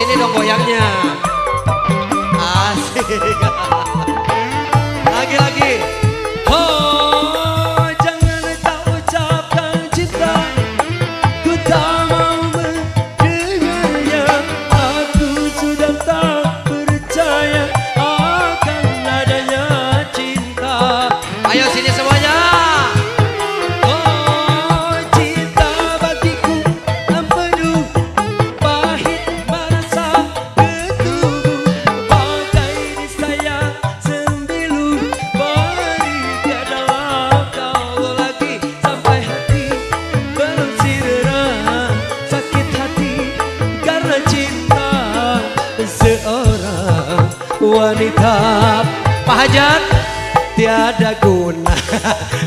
Ini dong goyangnya. Asik. Lagi-lagi. Oh, jangan kau ucapkan cinta, ku tak mau mendengarnya. Aku sudah tak percaya akan adanya cinta. Ayo sini semuanya. Oh, cinta bagiku empedu, pahit merasa ketubuh, bagai disayang sembilu, beri ke dalam kau lagi sampai hati belum sirna, sakit hati karena cinta seorang wanita. Pak Hajat. Tiada guna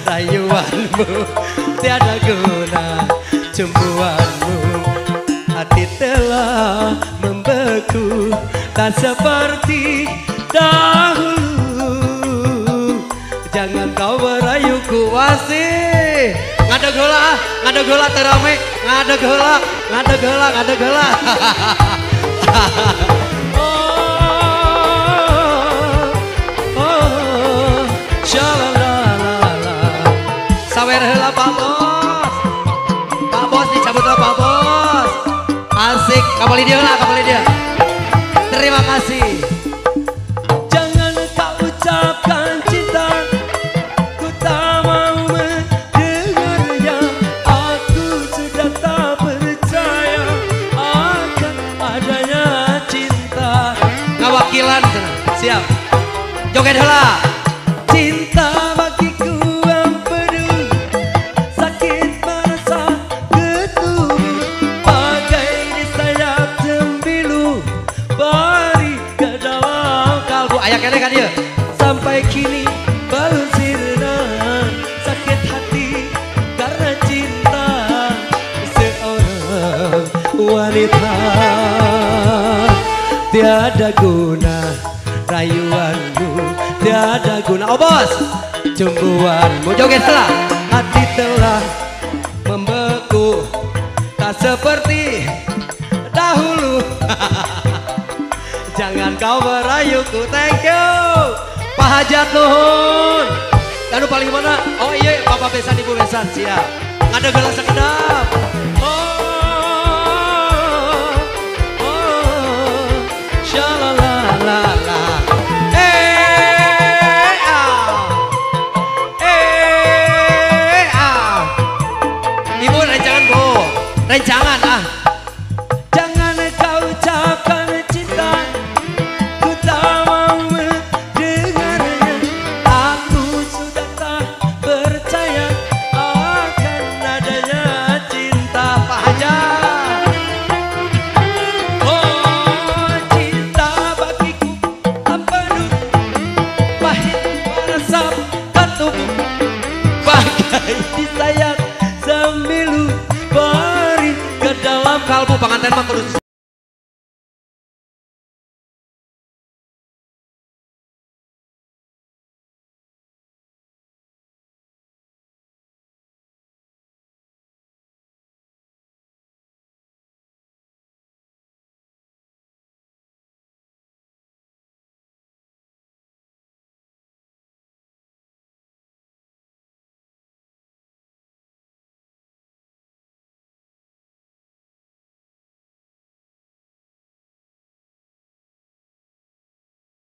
rayuanmu, tiada guna cemburuanmu. Hati telah membeku, tak seperti dahulu. Jangan kau merayuku. Wasih. Ngada gola terame. Ngada gola. Sawer heula Pak Bos. Pak Bos dicabut lah Pak Bos. Asik, kapal dia lah, kapal dia. Terima kasih. Jangan kau ucapkan cinta, ku tak mau mendengarnya. Aku sudah tak percaya akan adanya cinta. Ngawakilan siap. Joget heula. Cinta bagiku empedu, sakit merasa ketubuh, bagai disayap sembilu, beri ke dalam kalbu. Aya kene kan dia. Sampai kini belum sirna, sakit hati karena cinta seorang wanita. Tiada guna rayuanmu, tiada guna, Oh Bos. cemburuanmu. Joget heula. Hati telah membeku, tak seperti dahulu. Jangan kau merayuku. Thank you. Pak Hajat nuhun. Lalu paling mana? Oh iya, Bapak Besan, Ibu Besan, siap. Ngada gelas sekedap. Shalalala. Ibu rencangan Bu. Rencangan ah. Jangan kau ucapkan cinta, ku tak mau mendengarnya. Aku sudah tak percaya akan adanya cinta. Pak Hajat. Oh, cinta bagiku empedu, pahit meresap ketubuh, bagai disayat sembilu, beri ke dalam Kalbu panganten mah terus.